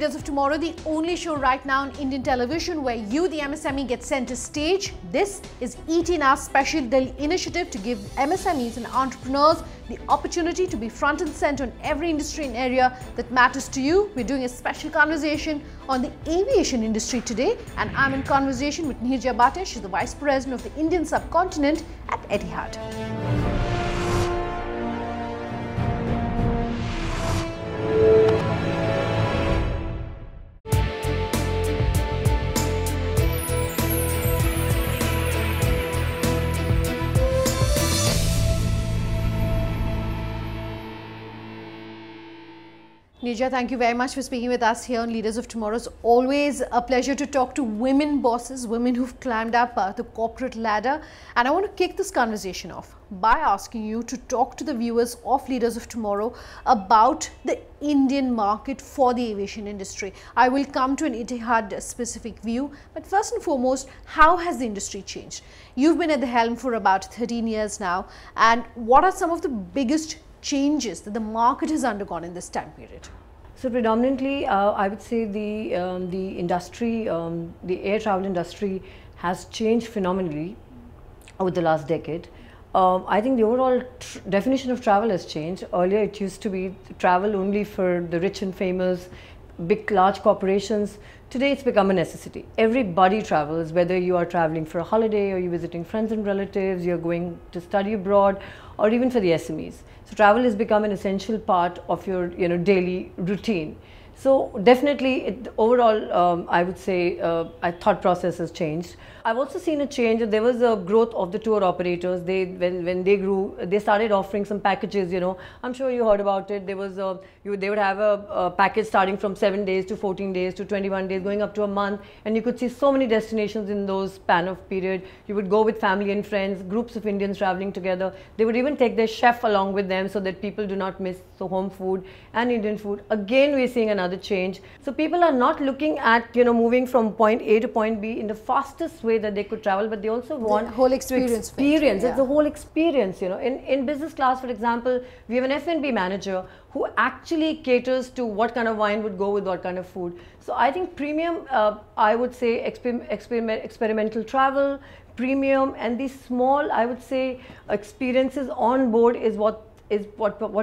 Leaders of Tomorrow, the only show right now on Indian television where you, the MSME, get center stage. This is ET special Delhi initiative to give MSMEs and entrepreneurs the opportunity to be front and center on every industry and area that matters to you. We're doing a special conversation on the aviation industry today, and I'm in conversation with Neerja Bhatia. She's the Vice President of the Indian subcontinent at Etihad. Neerja, thank you very much for speaking with us here on Leaders of Tomorrow. It's always a pleasure to talk to women bosses, women who've climbed up the corporate ladder. And I want to kick this conversation off by asking you to talk to the viewers of Leaders of Tomorrow about the Indian market for the aviation industry. I will come to an Etihad specific view, but first and foremost, how has the industry changed? You've been at the helm for about 13 years now, and what are some of the biggest changes that the market has undergone in this time period? So predominantly, I would say the industry, the air travel industry has changed phenomenally over the last decade. I think the overall definition of travel has changed. Earlier, it used to be travel only for the rich and famous, big, large corporations. Today, it's become a necessity. Everybody travels, whether you are traveling for a holiday or you're visiting friends and relatives, you're going to study abroad, or even for the SMEs. So travel has become an essential part of your daily routine. So definitely, overall, I would say our thought process has changed. I've also seen a change. There was a growth of the tour operators. When they grew, they started offering some packages. I'm sure you heard about it. There was they would have a package starting from 7 days to 14 days to 21 days, going up to a month, and you could see so many destinations in those span of period. You would go with family and friends, groups of Indians traveling together. They would even take their chef along with them so that people do not miss the home food and Indian food. Again, we're seeing another change. So people are not looking at moving from point A to point B in the fastest way that they could travel, but they also want the whole experience. It's the whole experience. In business class, for example, we have an F&B manager who actually caters to what kind of wine would go with what kind of food. So I think premium, I would say experimental travel, premium, and these small, I would say, experiences on board is what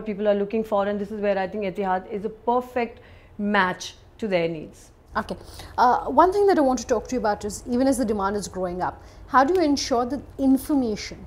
people are looking for, and this is where I think Etihad is a perfect match to their needs. Okay. One thing that I want to talk to you about is, even as the demand is growing up, how do you ensure that information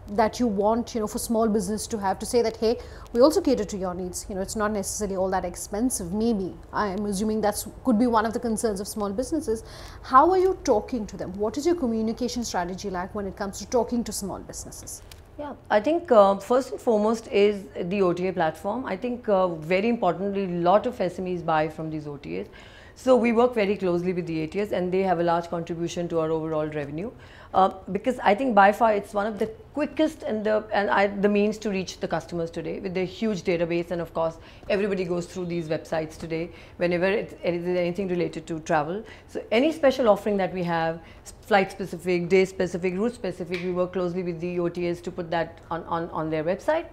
that you want, for small business to have, to say that, hey, we also cater to your needs. It's not necessarily all that expensive. Maybe I'm assuming that could be one of the concerns of small businesses. How are you talking to them? What is your communication strategy like when it comes to talking to small businesses? Yeah, I think first and foremost is the OTA platform. I think very importantly, a lot of SMEs buy from these OTAs. So we work very closely with the ATS, and they have a large contribution to our overall revenue. Because I think by far it's one of the quickest and the means to reach the customers today, with their huge database, and of course everybody goes through these websites today whenever it's anything related to travel. So any special offering that we have, flight specific, day specific, route specific, we work closely with the OTAs to put that on their website.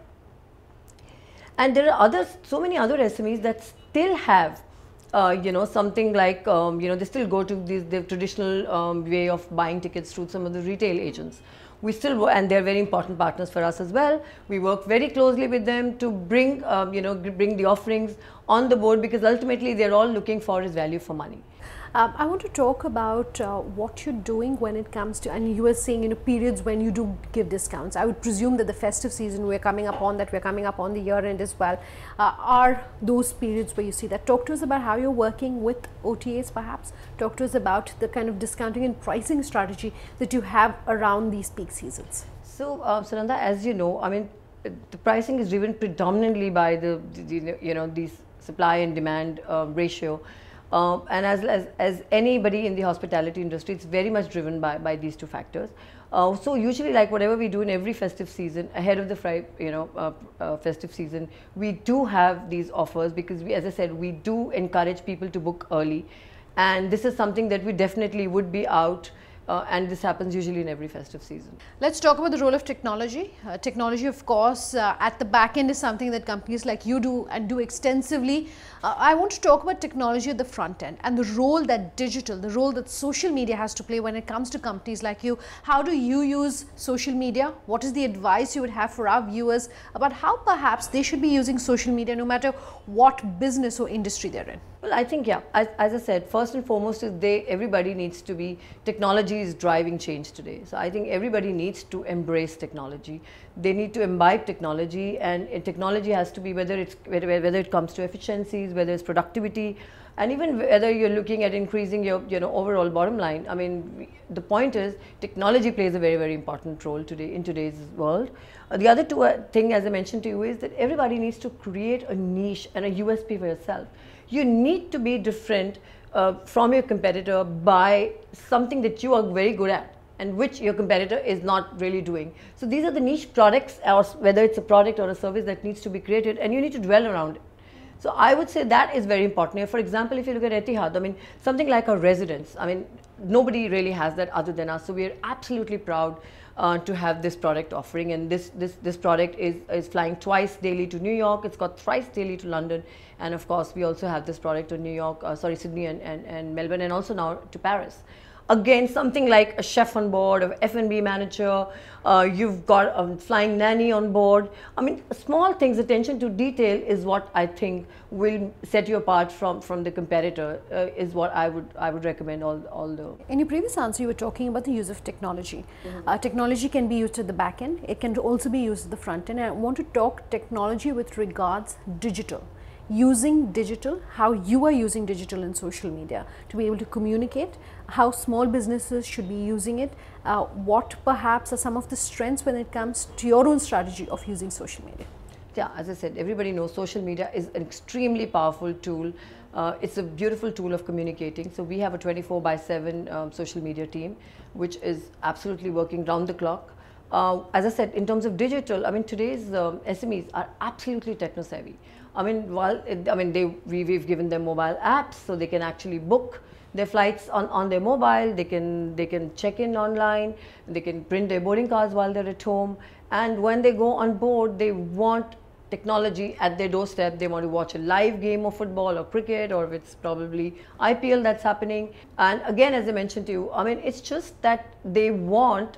And there are so many other SMEs that still have something like, they still go to the traditional way of buying tickets through some of the retail agents. We still, and they're very important partners for us as well. We work very closely with them to bring the offerings on the board, because ultimately they're all looking for is value for money. I want to talk about what you're doing when it comes to, and you were saying, periods when you do give discounts. I would presume that the festive season we're coming up on the year end as well, are those periods where you see that. Talk to us about how you're working with OTAs perhaps. Talk to us about the kind of discounting and pricing strategy that you have around these peak seasons. So, Sananda, as you know, I mean, the pricing is driven predominantly by these supply and demand ratio. And as anybody in the hospitality industry, it's very much driven by these two factors. So usually, like whatever we do in every festive season, ahead of the festive season, we do have these offers, because as I said, we do encourage people to book early, and this is something that we definitely would be out and this happens usually in every festive season. Let's talk about the role of technology. Technology, of course, at the back end is something that companies like you do and do extensively. I want to talk about technology at the front end and the role that digital, the role that social media has to play when it comes to companies like you. How do you use social media? What is the advice you would have for our viewers about how perhaps they should be using social media no matter what business or industry they're in? Well, I think, yeah, as I said, first and foremost is everybody needs to be, technology is driving change today. So I think everybody needs to embrace technology. They need to imbibe technology, and technology has to be, whether it comes to efficiencies, whether it's productivity, and even whether you're looking at increasing your overall bottom line. I mean, the point is technology plays a very, very important role today in today's world. The other thing, as I mentioned to you, is that everybody needs to create a niche and a USP for yourself. You need to be different from your competitor by something that you are very good at and which your competitor is not really doing. So these are the niche products, or whether it's a product or a service that needs to be created, and you need to dwell around it. So I would say that is very important. For example, if you look at Etihad, I mean, something like our residence, I mean, nobody really has that other than us. So we are absolutely proud to have this product offering, and this product is flying twice daily to New York. It's got thrice daily to London, and of course we also have this product to Sydney and Melbourne, and also now to Paris. Again, something like a chef on board, an F&B manager, you've got a flying nanny on board. I mean, small things, attention to detail is what I think will set you apart from the competitor, is what I would recommend. Although in your previous answer, you were talking about the use of technology. Technology can be used at the back end. It can also be used at the front end. And I want to talk technology with regards digital. Using digital, how you are using digital in social media to be able to communicate, how small businesses should be using it, what perhaps are some of the strengths when it comes to your own strategy of using social media. Yeah, as I said, everybody knows social media is an extremely powerful tool. It's a beautiful tool of communicating. So we have a 24/7 social media team, which is absolutely working round the clock. As I said, in terms of digital, I mean, today's SMEs are absolutely techno savvy. I mean, we've given them mobile apps so they can actually book their flights on their mobile. They can check in online. They can print their boarding cards while they're at home. And when they go on board, they want technology at their doorstep. They want to watch a live game of football or cricket, or if it's probably IPL that's happening. And again, as I mentioned to you, I mean, it's just that they want,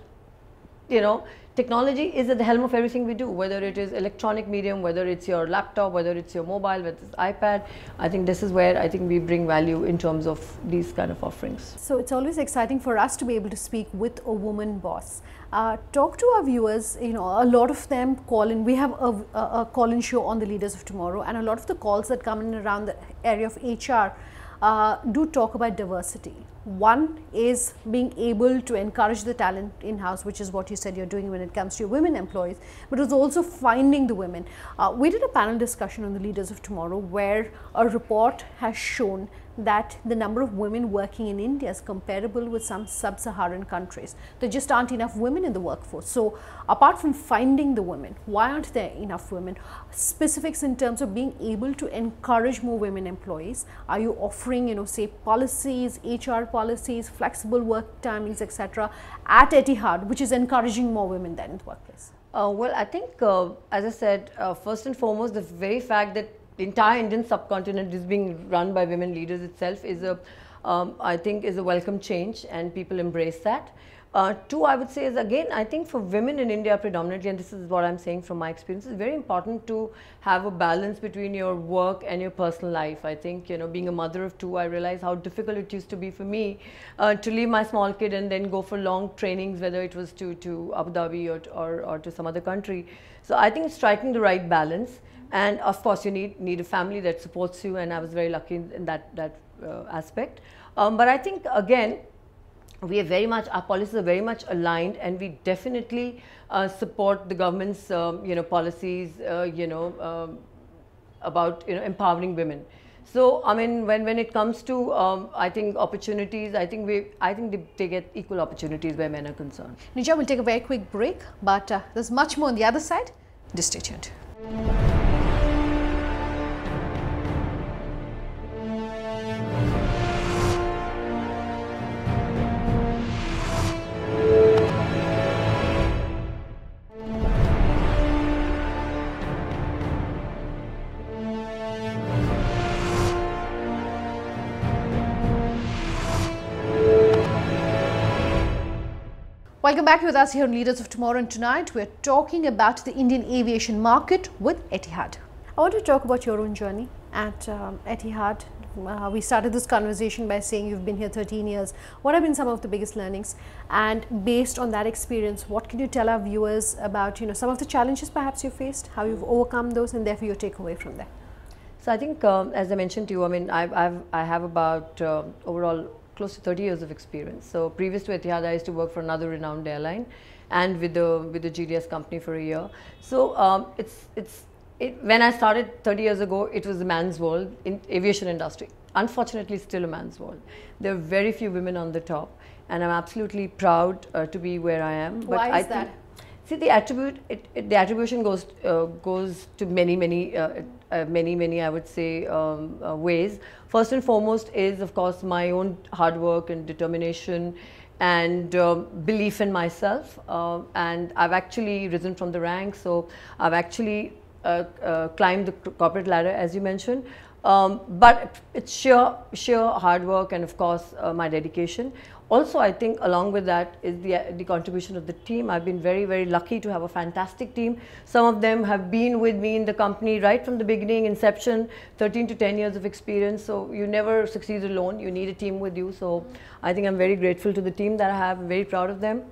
technology is at the helm of everything we do, whether it is electronic medium, whether it's your laptop, whether it's your mobile, whether it's iPad. I think this is where I think we bring value in terms of these kind of offerings. So it's always exciting for us to be able to speak with a woman boss. Talk to our viewers, a lot of them call in. We have a call-in show on the Leaders of Tomorrow, and a lot of the calls that come in around the area of HR do talk about diversity. One is being able to encourage the talent in-house, which is what you said you're doing when it comes to your women employees, but it's also finding the women. We did a panel discussion on the Leaders of Tomorrow where a report has shown that the number of women working in India is comparable with some sub-Saharan countries. There just aren't enough women in the workforce. So apart from finding the women, why aren't there enough women? Specifics in terms of being able to encourage more women employees. Are you offering, say policies, HR policies, flexible work timings, etc. at Etihad, which is encouraging more women then in the workplace? Well, I think, as I said, first and foremost, the very fact that the entire Indian subcontinent is being run by women leaders itself is I think is a welcome change, and people embrace that. Two, I would say, is again, I think for women in India predominantly, and this is what I'm saying from my experience, it's very important to have a balance between your work and your personal life. I think, being a mother of two, I realized how difficult it used to be for me to leave my small kid and then go for long trainings, whether it was to Abu Dhabi or to some other country. So I think striking the right balance. And of course, you need a family that supports you, and I was very lucky in that aspect. But I think, again, we are very much, our policies are very much aligned, and we definitely support the government's policies about empowering women. So I mean, when it comes to I think opportunities, I think they get equal opportunities where men are concerned. Neerja, we'll take a very quick break, but there's much more on the other side. Just stay tuned. Welcome back with us here on Leaders of Tomorrow, and tonight we're talking about the Indian aviation market with Etihad. I want to talk about your own journey at Etihad. We started this conversation by saying you've been here 13 years. What have been some of the biggest learnings? And based on that experience, what can you tell our viewers about, some of the challenges perhaps you faced, how you've overcome those, and therefore your takeaway from there? So I think, as I mentioned to you, I mean, I have about overall close to 30 years of experience. So previous to Etihad, I used to work for another renowned airline and with the GDS company for a year. So when I started 30 years ago, it was a man's world in aviation industry. Unfortunately, still a man's world. There are very few women on the top, and I'm absolutely proud to be where I am. But why is that? See, the attribution goes to many, I would say, ways. First and foremost is, of course, my own hard work and determination and belief in myself. And I've actually risen from the ranks. So I've actually climbed the corporate ladder, as you mentioned. But it's sheer hard work and, of course, my dedication. Also, I think along with that is the contribution of the team. I've been very, very lucky to have a fantastic team. Some of them have been with me in the company right from the beginning, inception, 13 to 10 years of experience. So you never succeed alone. You need a team with you. So I think I'm very grateful to the team that I have. I'm very proud of them.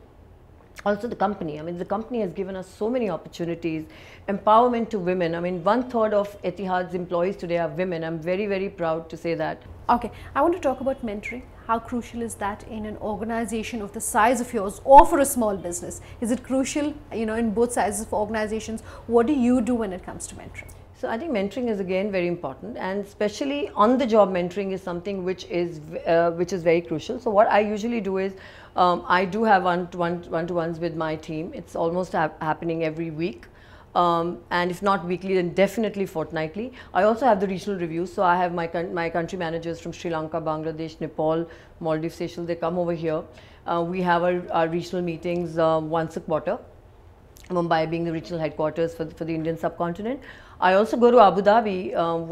Also the company. I mean, the company has given us so many opportunities, empowerment to women. I mean, 1/3 of Etihad's employees today are women. I'm very, very proud to say that. Okay, I want to talk about mentoring. How crucial is that in an organization of the size of yours or for a small business? Is it crucial, in both sizes of organizations? What do you do when it comes to mentoring? So I think mentoring is again very important, and especially on the job mentoring is something which is very crucial. So what I usually do is I do have one-to-ones with my team. It's almost happening every week. And if not weekly, then definitely fortnightly. I also have the regional reviews. So I have my country managers from Sri Lanka, Bangladesh, Nepal, Maldives, Seychelles. They come over here. We have our regional meetings once a quarter. Mumbai being the regional headquarters for the Indian subcontinent. I also go to Abu Dhabi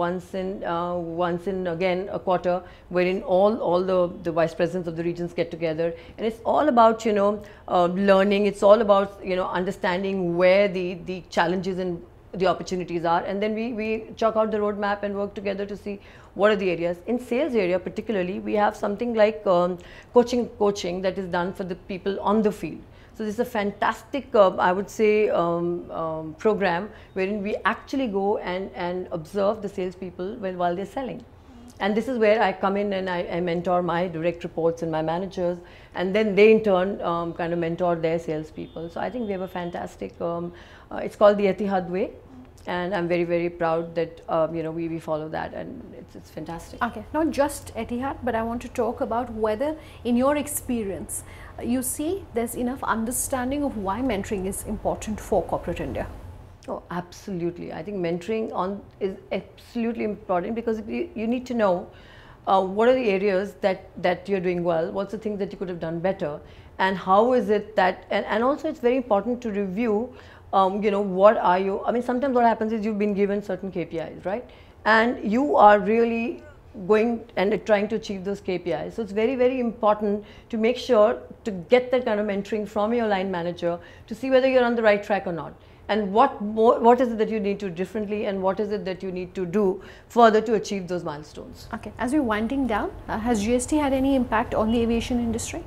once in again a quarter, wherein all the vice presidents of the regions get together, and it's all about learning. It's all about understanding where the challenges and the opportunities are, and then we chalk out the roadmap and work together to see what are the areas. In sales area particularly, we have something like coaching that is done for the people on the field. So this is a fantastic, I would say, program wherein we actually go and observe the salespeople while they're selling. And this is where I come in and I mentor my direct reports and my managers, and then they in turn kind of mentor their salespeople. So I think we have a fantastic, it's called the Etihad way. And I'm very, very proud that we follow that, and it's fantastic. Okay, not just Etihad, but I want to talk about whether, in your experience, you see there's enough understanding of why mentoring is important for corporate India. Oh, absolutely. I think mentoring is absolutely important, because you need to know what are the areas that you're doing well, what's the things that you could have done better, and how is it that, and also it's very important to review what are you, I mean, sometimes what happens is you've been given certain KPIs, right? And you are really going and trying to achieve those KPIs. So it's very, very important to make sure to get that kind of mentoring from your line manager to see whether you're on the right track or not. And what is it that you need to do differently, and what is it that you need to do further to achieve those milestones. Okay, as we're winding down, has GST had any impact on the aviation industry?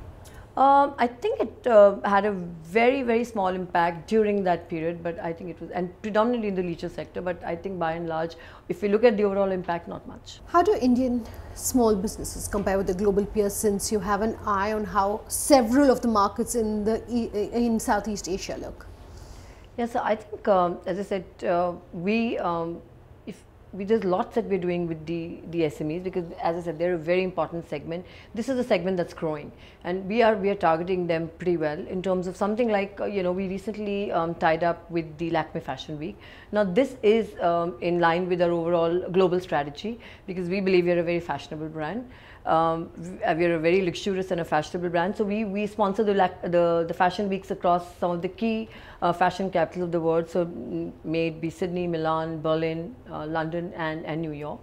I think it had a very, very small impact during that period, but I think it was, and predominantly in the leisure sector, but I think by and large, if we look at the overall impact, not much. How do Indian small businesses compare with the global peers, since you have an eye on how several of the markets in Southeast Asia look? Yes, so I think, as I said, there's lots that we're doing with the SMEs, because as I said, they're a very important segment. This is a segment that's growing, and we are targeting them pretty well in terms of something like, we recently tied up with the Lakme Fashion Week. Now this is in line with our overall global strategy, because we believe we're a very fashionable brand. We're a very luxurious and a fashionable brand, so we sponsor the fashion weeks across some of the key fashion capitals of the world. So may it be Sydney, Milan, Berlin, London, and New York.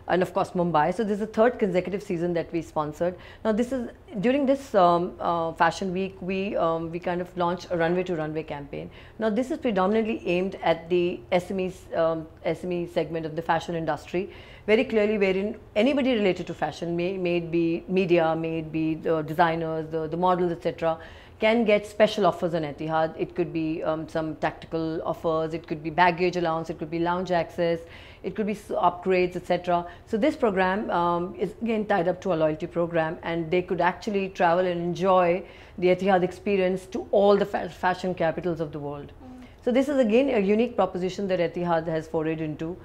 and of course Mumbai. So this is the third consecutive season that we sponsored. Now this is during this fashion week, we kind of launched a runway to runway campaign. Now this is predominantly aimed at the SME segment of the fashion industry, very clearly, wherein anybody related to fashion, may it be media, may it be the designers, the models, etc., can get special offers on Etihad. It could be some tactical offers, it could be baggage allowance, it could be lounge access, it could be upgrades, etc. So this program is again tied up to a loyalty program, and they could actually travel and enjoy the Etihad experience to all the fashion capitals of the world. So this is again a unique proposition that Etihad has forayed into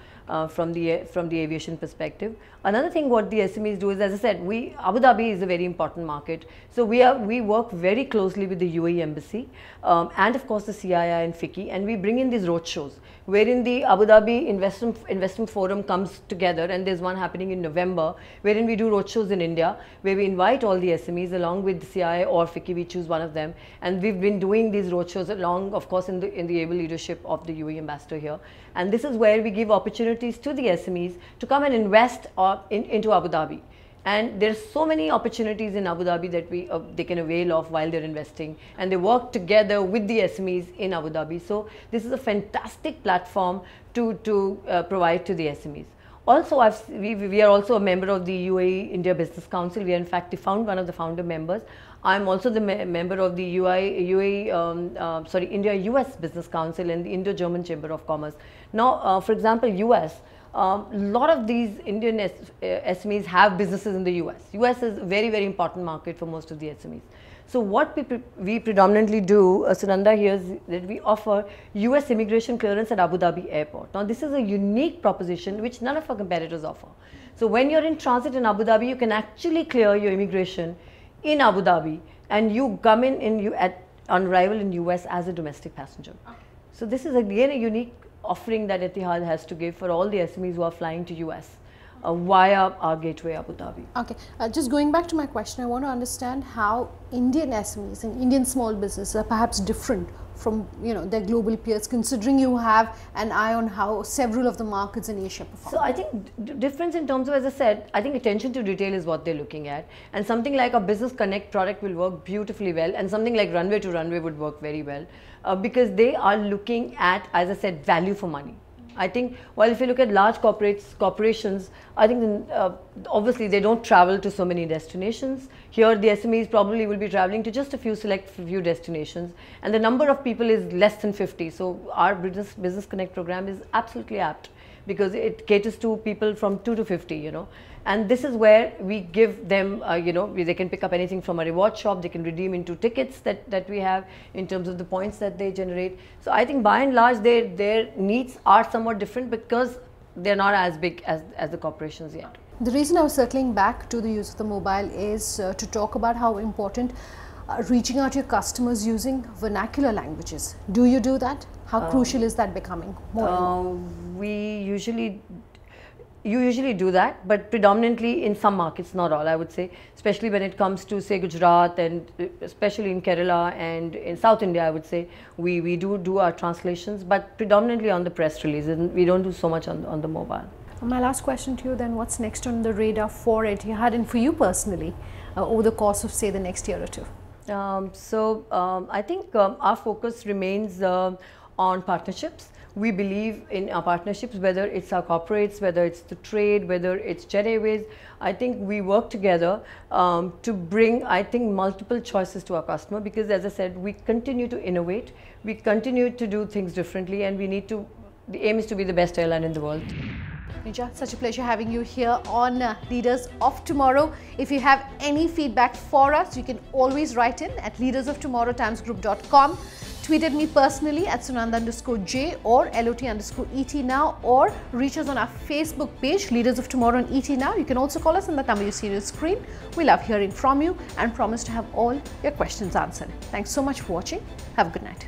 from the aviation perspective. Another thing what the SMEs do is, as I said, Abu Dhabi is a very important market. So we work very closely with the UAE embassy and of course the CII and FICCI, and we bring in these roadshows wherein the Abu Dhabi investment forum comes together, and there's one happening in November wherein we do roadshows in India where we invite all the SMEs along with the CII or FICCI. We choose one of them, and we've been doing these roadshows along, of course, in the able leadership of the UAE ambassador here. And this is where we give opportunities to the SMEs to come and invest into Abu Dhabi. And there's so many opportunities in Abu Dhabi that they can avail of while they're investing, and they work together with the SMEs in Abu Dhabi. So this is a fantastic platform to provide to the SMEs. Also, we are also a member of the UAE India Business Council. We are in fact one of the founder members. I'm also the member of the India US Business Council and the Indo-German Chamber of Commerce. Now, for example, US. A lot of these Indian SMEs have businesses in the US. US is a very, very important market for most of the SMEs. So what we predominantly do, Sunanda, here is that we offer US immigration clearance at Abu Dhabi airport. Now this is a unique proposition which none of our competitors offer. So when you're in transit in Abu Dhabi, you can actually clear your immigration in Abu Dhabi, and you come on arrival in US as a domestic passenger. So this is again a unique offering that Etihad has to give for all the SMEs who are flying to US via our gateway Abu Dhabi. Okay, just going back to my question, I want to understand how Indian SMEs and Indian small businesses are perhaps different from their global peers, considering you have an eye on how several of the markets in Asia perform. So I think difference in terms of, as I said, I think attention to detail is what they're looking at, and something like a Business Connect product will work beautifully well, and something like Runway to Runway would work very well because they are looking at, as I said, value for money. I think while if you look at large corporations, I think obviously they don't travel to so many destinations. Here the SMEs probably will be traveling to just a few few destinations, and the number of people is less than 50. So our Business Connect program is absolutely apt because it caters to people from 2 to 50, and this is where we give them, they can pick up anything from a reward shop, they can redeem into tickets that we have in terms of the points that they generate. So I think by and large their needs are somewhat different because they're not as big as the corporations yet. The reason I was circling back to the use of the mobile is to talk about how important reaching out to your customers using vernacular languages. Do you do that? How crucial is that becoming more and more? You usually do that, but predominantly in some markets, not all, I would say, especially when it comes to, say, Gujarat, and especially in Kerala and in South India, I would say, we do our translations, but predominantly on the press releases, and we don't do so much on the mobile. My last question to you then, what's next on the radar for Etihad and for you personally over the course of, say, the next year or two? I think our focus remains on partnerships. We believe in our partnerships, whether it's our corporates, whether it's the trade, whether it's Jet Airways. I think we work together to bring, I think, multiple choices to our customer, because as I said, we continue to innovate, we continue to do things differently, and the aim is to be the best airline in the world. Neerja, such a pleasure having you here on Leaders of Tomorrow. If you have any feedback for us, you can always write in at leadersoftomorrowtimesgroup.com. Tweet at me personally at Sunanda_J or LOT_ET now, or reach us on our Facebook page, Leaders of Tomorrow on ET now. You can also call us on the number you see on your screen. We love hearing from you and promise to have all your questions answered. Thanks so much for watching. Have a good night.